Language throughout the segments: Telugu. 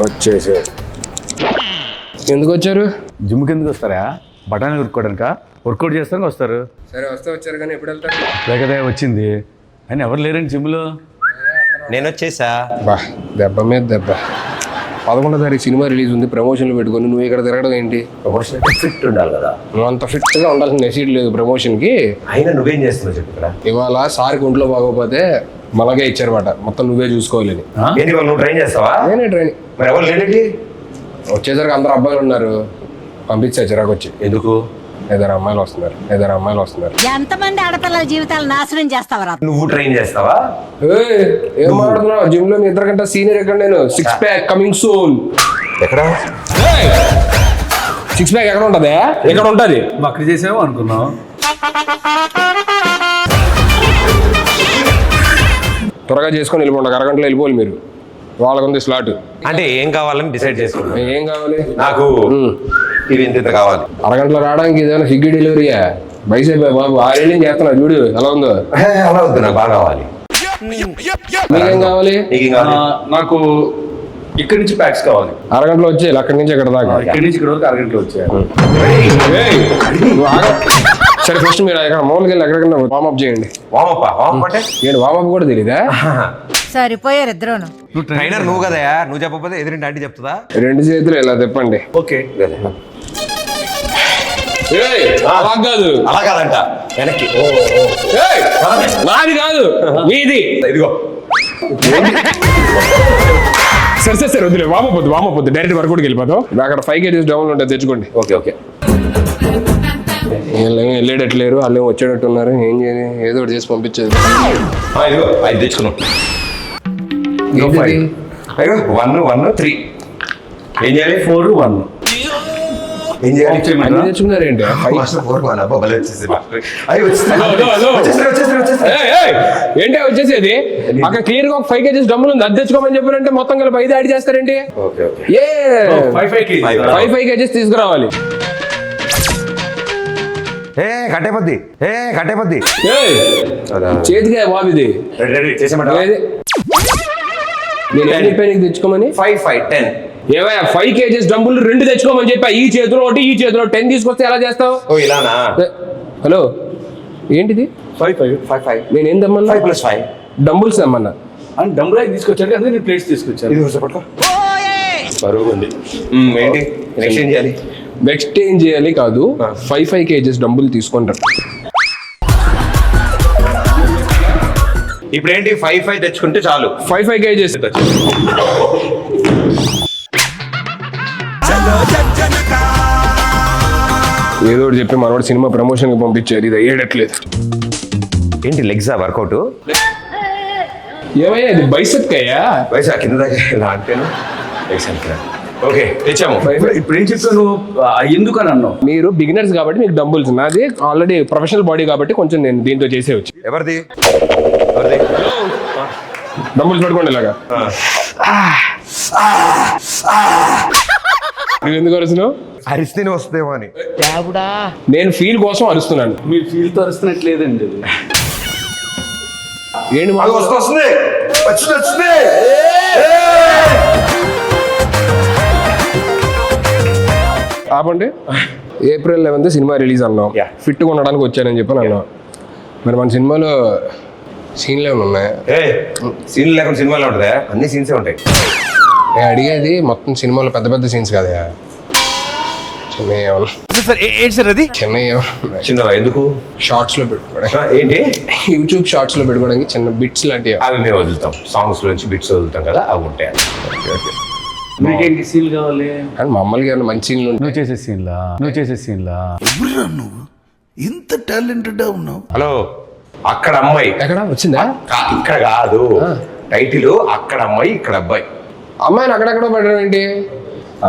వచ్చేసి ఎందుకు వచ్చారు? జిమ్కి ఎందుకు వస్తారా? బఠానీ ఉరుక్కోవడానిక? వర్కౌట్ చేస్తానికి వస్తారు. సరే వస్తే వచ్చారు కానీ ఎప్పుడు వెళ్తారు? లేకదే వచ్చింది అని ఎవరు లేరండి జిమ్లో. నేను వచ్చేసా. బా దెబ్బ మీద దెబ్బ. 11వ తారీఖు సినిమా రిలీజ్ ఉంది, ప్రమోషన్లు పెట్టుకొని నువ్వు ఇక్కడ తిరగడం ఏంటి? ప్రమోషన్ ఫిట్ ఉండాలి కదా. నువ్వు అంత ఫిట్గా ఉండాల్సిన నెసీడ్ లేదు ప్రమోషన్కి. అయినా నువ్వేం చేస్తున్నావు చెప్పు ఇక్కడ. ఇవాళ సార్కి ఒంట్లో బాగోపోతే మనకే ఇచ్చారన్నమాట, మొత్తం నువ్వే చూసుకోవాలని. ఏంటి వాళ్ళు నువ్వు ట్రైన్ చేస్తావా? నేనే ట్రైనింగ్. మరి ఎవరు లేదండి? వచ్చేసరికి అందరు అబ్బాయిలు ఉన్నారు, పంపించా చిరాకు వచ్చి. ఎందుకు? 5 అమ్మాయిలు వస్తున్నారు. ఎంతమంది ఆడపిల్లల జీవితాలు నాశనం చేస్తావరా? నువ్వు ట్రైన్ చేస్తావా? ఏం మాట్లాడుతున్నావు? జిమ్ లో మీ ఇద్దరికంటే సీనియర్ ఎక్కడ? నేను 6 ప్యాక్ కమింగ్ సూన్. ఎక్కడ 6 ప్యాక్ ఎక్కడ ఉంటది? ఎక్కడ ఉంటది? అక్కడ చేసామో అనుకున్నాం. త్వరగా చేసుకొని వెళ్ళిపోండి, అరగంటలో వెళ్ళిపోవాలి మీరు. వాళ్ళకు ఉంది స్లాట్. అంటే ఏం కావాలని డిసైడ్ చేసుకున్నా. ఏం కావాలి నాకు? ఇది ఇంత కావాలి. అరగంటలో రావడానికి ఇదేమైనా స్విగ్గీ డెలివరీయా? బైసేపు బాబు 6 ఏళ్ళు చేస్తున్నా, చూడు ఎలా ఉందో. అలా వద్దు, నాకు బాగా కావాలి. మీకేం కావాలి? నీకేం కావాలి? నాకు ఇక్కడి నుంచి ప్యాక్స్ కావాలి. అరగంటలో వచ్చేయాలి, అక్కడి నుంచి ఎక్కడ దాకా. ఇక్కడి నుంచి ఇక్కడ వరకు అరగంటలో వచ్చేయాలి. సరే ఫస్ట్ మీరు ఎక్కడ మామూలుగా వెళ్ళి ఎక్కడికన్నా వామప్ చేయండి. వామప్ అంటే ఏంటి వామప్ కూడా తెలీదా? సరిపోయారు ఇద్దరును. ట్రైనర్ నువ్వు కదా, నువ్వు చెప్పకపోతే ఎదురింటి ఆంటీ చెప్తుందా? 2 చేతులు ఇలా తిప్పండి. ఓకే. అలా కాదు, అలా కాదంట, వెనక్కి. నాది కాదు మీది. ఇదిగో. సరే వద్దులే, వామపోద్దు డైరెక్ట్ వర్కౌట్కి వెళ్ళిపోతాం. అక్కడ 5 kgs డౌన్ ఉంటుంది, తెచ్చుకోండి. ఓకే. వెళ్ళేటట్లేరు, వాళ్ళు వచ్చేటట్టు ఉన్నారు. ఏం చేయాలి? ఏదో ఒకటి చేసి పంపించేది. ఇదిగో 5 తెచ్చుకున్నాం. 1 3. ఏం చేయాలి? 4 1. ఏం చేయాలి? అన్ని తెచ్చుకున్నారేంటి? ఏంటి వచ్చేసేది? అక్కడ క్లియర్ గా ఒక 5 kgs డబ్బులు ఉంది, అది తెచ్చుకోమని చెప్పారంటే మొత్తం కలిపి 5 యాడ్ చేస్తారేంటి? 5 kgs తీసుకురావాలి. కట్టేపద్ది. చేతికి బాబు ఇది నేను తెచ్చుకోమని 5 5 10. ఏవయ్యా 5 kgs డబ్బులు 2 తెచ్చుకోమని చెప్పా. ఈ చేతిలో ఒకటి, ఈ చేతిలో 10 తీసుకొస్తే ఎలా చేస్తావు? ఇలానా? హలో ఏంటిది? 5 5. నేనేం తెమ్మన్నా? 5 + 5 డంబుల్స్ తెమ్మన్నా. అని డబ్బులు తీసుకొచ్చాడు కదా, నేను ప్లేట్స్ తీసుకొచ్చాను. ఇది పట్టుకో. బరువు ఉంది. ఏంటి ఎక్స్చేంజ్ చేయాలి? ఎక్స్చేంజ్ చేయాలి కాదు, 5 kgs డబ్బులు తీసుకుంటారు. ఇప్పుడు ఏంటి 5 5 తెచ్చుకుంటే చాలు. 5 kgs ఏదో ఒకటి చెప్పి మనవాడు సినిమా ప్రమోషన్ కి పంపించారు. ఇది అయ్యేటట్లేదు. ఏంటి లెగ్సా వర్కౌట్? ఏమయ్యా ఇది బైసెప్ అయ్యా? వయసు కింద దాకా అంటేను. ఓకే తెచ్చాము. ఇప్పుడు ఏం చెప్పాను? ఎందుకు అని అన్నావు? మీరు బిగినర్స్ కాబట్టి మీకు డంబుల్స్, నాది ఆల్రెడీ ప్రొఫెషనల్ బాడీ కాబట్టి కొంచెం నేను దీంతో చేసేవచ్చు. ఎవరిది? డంబుల్స్ పట్టుకోండి ఇలాగా. నువ్వు ఎందుకు అరుస్తున్నావు? అరిస్తేనే వస్తుందేమో అని. నేను ఫీల్ కోసం అరుస్తున్నాను. మీరు ఫీల్ తో అరుస్తున్నట్లేదండి. ఏంటి వస్తుంది. ఆపండి. April 11th సినిమా రిలీజ్ అన్నాం. ఫిట్గా ఉండడానికి వచ్చానని చెప్పి అన్నాం. మరి మన సినిమాలో సీన్లు ఏమైనా ఉన్నాయా? సీన్లు లేకుండా సినిమాలో ఉంటుందా? అన్ని సీన్సే ఉంటాయి. నేను అడిగేది మొత్తం సినిమాలో పెద్ద పెద్ద సీన్స్ కదా, చిన్న ఎందుకు షార్ట్స్ లో పెట్టుకోవడానికి, ఏంటి యూట్యూబ్ షార్ట్స్ లో పెట్టుకోవడానికి చిన్న బిట్స్ లాంటివి. అవి మేము వదులుతాం, సాంగ్స్ నుంచి బిట్స్ వదులుతాం కదా, అవి ఉంటాయి. మీకేంటి సీన్ కావాలి? కానీ మమ్మల్ని ఏమైనా మంచి సీన్లు నువ్వు చేసే సీన్లా నువ్వు ఇంత టాలెంటెడ్ ఉన్నావు. హలో, అక్కడ అమ్మాయి ఎక్కడ వచ్చిందా? ఇక్కడ కాదు, టైటిల్ అక్కడ అమ్మాయి ఇక్కడ అబ్బాయి. అమ్మాయిని అక్కడెక్కడ పెట్టడం ఏంటి?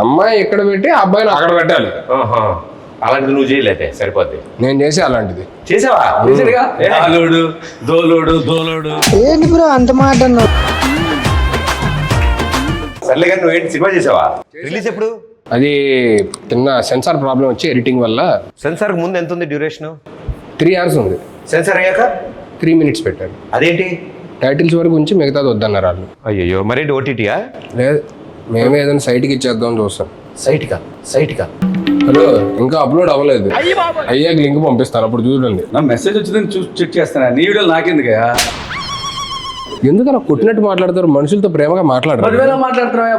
అమ్మాయి ఇక్కడ పెట్టి అబ్బాయిని అక్కడ పెట్టాలి. అలాంటిది నువ్వు చేయలేదే సరిపోద్ది. నేను చేసి అలాంటిది చేసావా? దోలోడు ఏంటి బ్రో అంత మాట అన్నావు? సర్లే కానీ నువ్వేంటి సినిమా చేసావా? రిలీజ్ ఎప్పుడు? అది చిన్న సెన్సార్ ప్రాబ్లం వచ్చి ఎడిటింగ్ వల్ల. సెన్సార్ ముందు ఎంత ఉంది డ్యూరేషన్? 3 hours ఉంది. సెన్సార్ అయ్యాక 3 minutes పెట్టారు. అదేంటి టైటిల్స్ వరకు ఉంచి మిగతాది వద్దన్నారు వాళ్ళు. అయ్యో మరేంటి ఓటీటీయా? లేదు, మేమే ఏదైనా సైట్కి ఇచ్చేద్దాం చూస్తాం. సైట్కా హలో, ఇంకా అప్లోడ్ అవ్వలేదు. అయ్యాక లింక్ పంపిస్తాను, అప్పుడు చూడండి. నా మెసేజ్ వచ్చిందని చెక్ చేస్తానా? నీ వీడియోలు నాకెందుకయ్యా? ఎందుకు అలా కొట్టినట్టు మాట్లాడతారు? మనుషులతో ప్రేమగా మాట్లాడరు. 10,000 మాట్లాడుతున్నావా?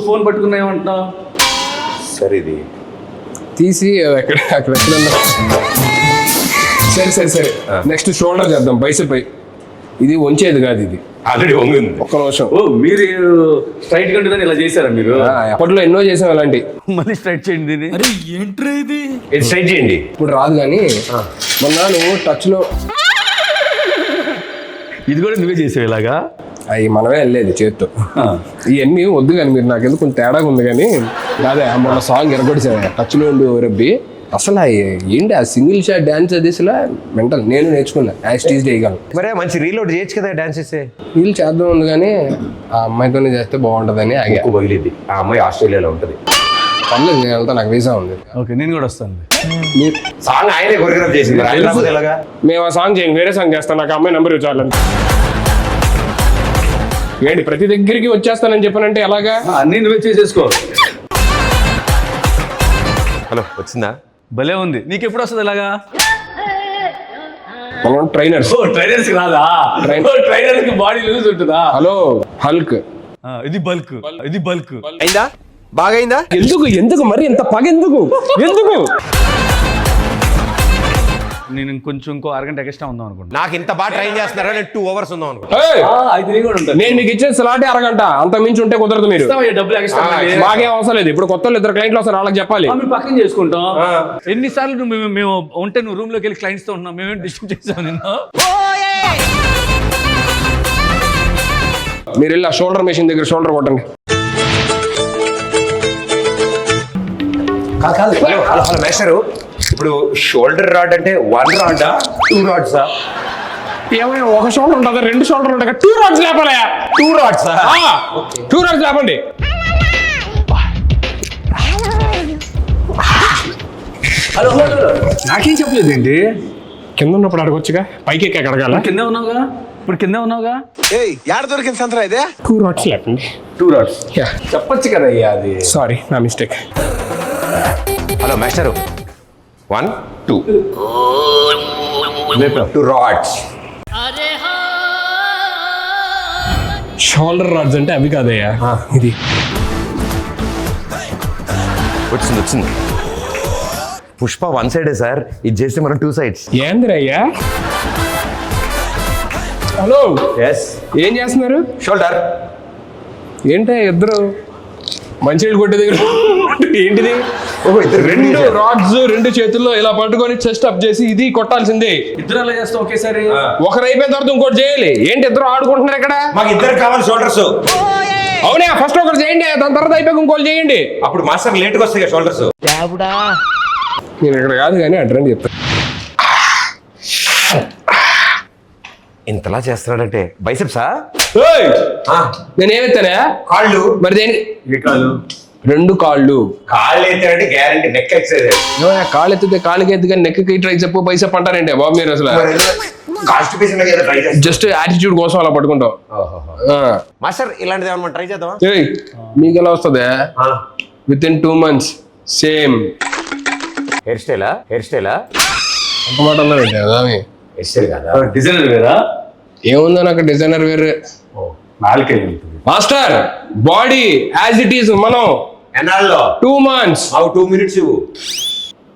ఫోన్ పట్టుకున్నా ఏమంటున్నావు? సరే ఇది తీసి అక్కడ ఎక్కడన్నా. సరే నెక్స్ట్ షోల్డర్ చేద్దాం, బైసెప్. ఇది వంచేది కాదు, ఇది ఆల్రెడీ వంగింది. ఒక్క నిమిషం. ఓ, మీరు స్ట్రైట్ గా ఉంటుందని ఇలా చేశారా మీరు? అప్పట్లో ఎన్నో చేసాం అలాంటి. మళ్ళీ స్ట్రైట్ చేయండి దీన్ని. ఇది స్ట్రైట్ చేయండి. ఇప్పుడు రాదు కానీ మొన్న నువ్వు టచ్లో ఇది కూడా నువ్వే చేసావు ఇలాగా? అవి మనమే వెళ్ళేది చేత్తో. ఇవన్నీ వద్దు కానీ మీరు నాకెందుకు కొంచెం తేడాగా ఉంది కానీ. అదే మొన్న సాంగ్ ఎరగొడిసా టచ్లో ఉండి రబ్బి. అసలు ఏంటి ఆ సింగిల్ షాట్ డాన్స్ అది అసలు మెంటల్. నేను నేర్చుకున్నా యాస్టీజ్ చేయగలను. మరే మంచి రీలోడ్ చేయొచ్చు కదా డాన్స్ చేస్తే. వీళ్ళు చేద్దాం ఉంది కానీ ఆ అమ్మాయితోనే చేస్తే బాగుంటుందని ఆగా. ఎక్కువ పగిలిద్ది. ఆ అమ్మాయి ఆస్ట్రేలియాలో ఉంటుంది. పర్లేదు, నేను వెళ్తా, నాకు వీసా ఉంది. ఓకే, నేను కూడా వస్తాను. సాంగ్ ఆయనే కొరియోగ్రాఫ్ చేసింది. ఆయన రాకపోతే ఎలాగా? మేము ఆ సాంగ్ చేయండి, వేరే సాంగ్ చేస్తాను. నాకు అమ్మాయి నెంబర్ ఇవ్వాలని. ఏంటి ప్రతి దగ్గరికి వచ్చేస్తానని చెప్పానంటే ఎలాగా? అన్నీ నువ్వే చేసేసుకో. హలో, వచ్చిందా? భలే ఉంది. నీకు ఎప్పుడు వస్తుంది ఇలాగా? మనం ట్రైనర్స్. ట్రైనర్స్ రాదా? ట్రైనర్స్ కి బాడీ లూజ్ ఉంటుందా? Hello, Hulk. ఇది బల్క్. అయిందా? బాగా అయిందా? ఎందుకు మరి ఇంత పగ ఎందుకు? నేను ఇంకో అరగంట ఎక్స్ట్రా ఉందాం అనుకుంటా. నాకు ఇంత బాగా ట్రైన్ చేస్తున్నారా? నేను 2 hours ఉందాం అనుకుంటా. అయితే నేను కూడా ఉంటాను. నేను మీకు ఇచ్చే స్లాటే అరగంట, అంత మించి ఉంటే కుదరదు. మీరు డబ్బులు ఎక్స్ట్రా మాకేం అవసరం లేదు. ఇప్పుడు కొత్త 2 క్లయింట్లు వస్తారు, వాళ్ళకి చెప్పాలి. మేము పక్కన చేసుకుంటాం. ఎన్నిసార్లు మేము ఉంటే నువ్వు రూమ్ లోకి వెళ్ళి క్లయింట్స్ తో ఉన్నాం. మేమేం డిస్టర్బ్ చేసాం నిన్ను? మీరు వెళ్ళి ఆ షోల్డర్ మెషిన్ దగ్గర షోల్డర్ కొట్టండి. కాదు హలో మేస్టరు, ఇప్పుడు షోల్డర్ రాడ్ అంటే 1 రాడా 2 రాడ్సా? ఏమైనా ఒక షోల్డర్ ఉంటుంది, 2 షోల్డర్ ఉంటాయి. 2 రాడ్స్ లేపాలయా? 2 రాడ్సా? 2 రాడ్స్ లేపండి. హలో, నాకేం చెప్పలేదు ఏంటి? కింద ఉన్నప్పుడు అడగొచ్చుగా, పైకి ఎక్కి అడగాల. కింద ఉన్నావుగా, ఇప్పుడు కింద ఉన్నావుగా. యాడ దొరికింది సంతరా ఇదే? 2 రాడ్స్ లేపండి. 2 రాడ్స్ చెప్పొచ్చు కదా అయ్యా. అది సారీ, నా mistake. Hello master, 1 2 2 rods. Shoulder rods అంటే అవి కాదయ్యా, ఇది. వచ్చింది. పుష్ప 1 సైడే సార్, ఇది చేస్తే మనం 2 sides. ఏందిరయ్యా? హలో, ఏం చేస్తున్నారు? షోల్డర్ ఏంటో ఇద్దరు మంచినీళ్ళు కొట్టే దగ్గర ఏంటిది? ఓహో, ఇద్దరు 2 రాడ్స్ 2 చేతుల్లో ఇలా పట్టుకొని చెస్ట్ అప్ చేసి ఇది కొట్టాల్సిందే. ఇద్దరు అలా చేస్తాం ఒకేసారి. ఒకరు అయిపోయిన తర్వాత ఇంకోటి చేయాలి. ఏంటి ఇద్దరు ఆడుకుంటున్నారు ఇక్కడ? మాకు ఇద్దరు కావాలి షోల్డర్స్. అవునా, ఫస్ట్ ఒకరు చేయండి, దాని తర్వాత అయిపోయి ఇంకోటి చేయండి. అప్పుడు మాస్టర్ లేట్గా వస్తాయి షోల్డర్స్. నేను ఇక్కడ కాదు కానీ అడ్రండి చెప్తాను. ఇంతలా చేస్తున్నాడంటే బైసెప్సా? నేను ఏమెత్తానా? కాళ్ళు. మరి దేని? 2 కాళ్ళు. కాళ్ళు ఎత్తాడంటే గ్యారంటీ నెక్ ఎక్సైజ్. కాళ్ళు ఎత్తితే కాళ్ళకి ఎత్తి కానీ నెక్కి ట్రై చెప్పు బైసెప్ అంటారంటే బాబు మీరు అసలు. జస్ట్ యాటిట్యూడ్ కోసం అలా పట్టుకుంటాం. మాస్టర్ ఇలాంటిది ఏమన్నా ట్రై చేద్దామా? మీకు ఎలా వస్తుంది? Within 2 months same hair స్టైలా? ఒక మాట అన్నారండి కదా. హెయిర్ స్టైల్ కదా, డిజైనర్ వేరా? ఏముందని అక్కడ డిజైనర్ వేరే. నాలుకే master body as it is. మనం ఎన్నాళ్ళలో 2 months. 2 minutes ఇవ్వు.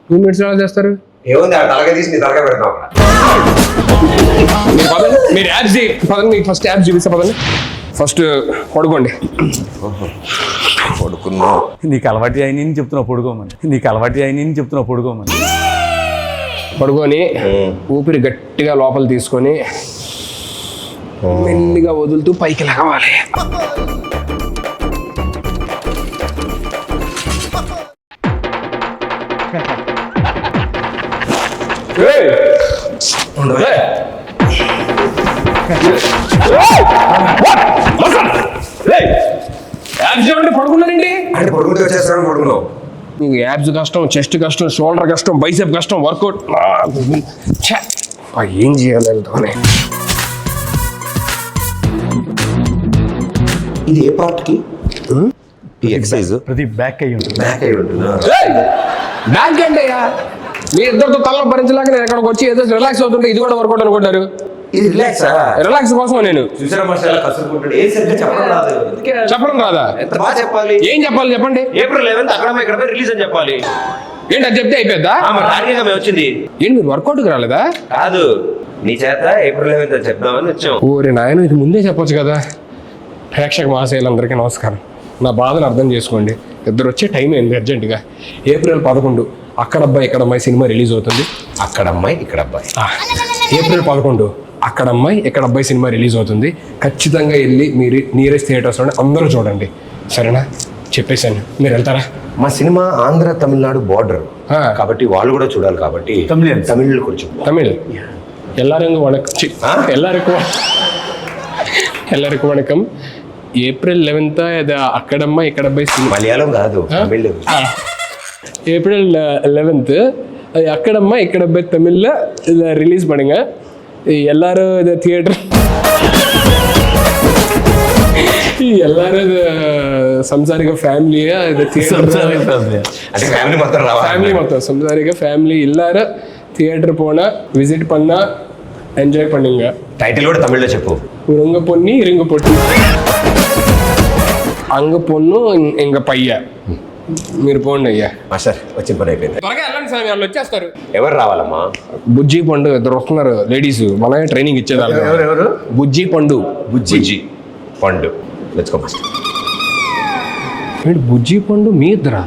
2 minutes ఎలా చేస్తారు? ఏముంది, ఆ తలగా తీసి నీ తలగా పెడతాం అక్కడ. మీరు యాప్స్ పదండి, ఫస్ట్ యాప్స్ చూపిస్తా పదండి. ఫస్ట్ పడుకోండి. పడుకున్నా. నీకు అలవాటు అయిన చెప్తున్నావు పడుకోమని. పడుకొని ఊపిరి గట్టిగా లోపల తీసుకొని మెల్లిగా వదులుతూ పైకి లగవాలి. పడుకున్నారండి అంటే పడుకుంటే వచ్చేస్తాను. పడుకున్నావు. మీకు యాబ్స్ కష్టం, చెస్ట్ కష్టం, షోల్డర్ కష్టం, బైసెప్ కష్టం, వర్కౌట్. ఏం చేయాలి? ఇది ఏ పార్ట్ కి ఈ ఎక్సర్సైజ్ ప్రతి బ్యాక్ అయ్యి ఉంటుంది. బ్యాక్ అయి ఉంటుందా? బ్యాంక్ అంటే మీ ఇద్దరితో తల్ల భరించలేక నేను ఎక్కడికి వచ్చి ఏదో రిలాక్స్ అవుతుంటే ఇది కూడా వర్కౌట్ అనుకుంటారు. ఇది రిలాక్స్ రిలాక్స్ కోసం నేను చూసారా మాస్టర్ కసురుకుంటాడు. ఏ సరిగ్గా చెప్పడం రాదు. అందుకే చెప్పడం రాదా? ఎంత బాగా చెప్పాలి. ఏం చెప్పాలి చెప్పండి. ఏప్రిల్ 11th అక్కడ ఇక్కడ రిలీజ్ అని చెప్పాలి. ఏంటి అది చెప్తే అయిపోద్దా? టార్గెట్ మేము వచ్చింది ఏంటి మీరు వర్కౌట్కి రాలేదా? కాదు, నీ చేత ఏప్రిల్ 11th అని చెప్దామని వచ్చాం. ఓరే నాయన ఇది ముందే చెప్పొచ్చు కదా. ప్రేక్షక మహాశయులందరికీ నమస్కారం. నా బాధను అర్థం చేసుకోండి. ఇద్దరు వచ్చే టైం అయింది అర్జెంటుగా. ఏప్రిల్ 11 అక్కడ అబ్బాయి ఇక్కడ అమ్మాయి సినిమా రిలీజ్ అవుతుంది. అక్కడ అమ్మాయి ఇక్కడ అబ్బాయి. ఏప్రిల్ 11 అక్కడ అమ్మాయి ఇక్కడ అబ్బాయి సినిమా రిలీజ్ అవుతుంది. ఖచ్చితంగా వెళ్ళి మీరు నియరెస్ట్ థియేటర్స్లోనే అందరూ చూడండి, సరేనా? చెప్పేశాను, మీరు వెళ్తారా? మా సినిమా ఆంధ్ర తమిళనాడు బార్డర్ కాబట్టి వాళ్ళు కూడా చూడాలి కాబట్టి తమిళ్ కొంచెం தமிழ் எல்லாருக்கும் வணக்கம். எல்லாருக்கும் வணக்கம். ఏప్రిల్ 11 ఇది అక్కడమ్మ ఇక్కడ అబ్బాయి సినిమా. మలయాళం కాదు, తమిళ్. ஏப்ரல் 11 அது அக்கடம்மா இக்கடப்பை தமிழில் இதை ரிலீஸ் பண்ணுங்க. எல்லாரும் இதை தியேட்டர் எல்லாரும் இது సంసారిక ఫ్యామిలీగా ఇది అంటే ఫ్యామిలీ మొత్తం రావాలి. ఫ్యామిలీ మొత్తం సంసారిక ఫ్యామిలీ எல்லாரும் தியேட்டர் போனா விசிட் பண்ணா ఎంజాయ్ பண்ணுங்க. టైటిల్ కూడా తమిళ్లో చెప్పు. உருங்க பொண்ணி இருங்க பொண்ணு అంగ పొన్ను ఇంక పయ్య. మీరు పోండి అయ్యా. మాస్టర్ వచ్చిన పని అయిపోయింది. త్వరగా వెళ్ళండి సార్, వాళ్ళు వచ్చేస్తారు. ఎవరు రావాలమ్మా? బుజ్జి పండు ఇద్దరు వస్తున్నారు లేడీస్, మనమే ట్రైనింగ్ ఇచ్చేదాన్ని. ఎవరు? బుజ్జి పండు. బుజ్జి పండు. Let's go master. బుజ్జి పండు మీ ఇద్దరా?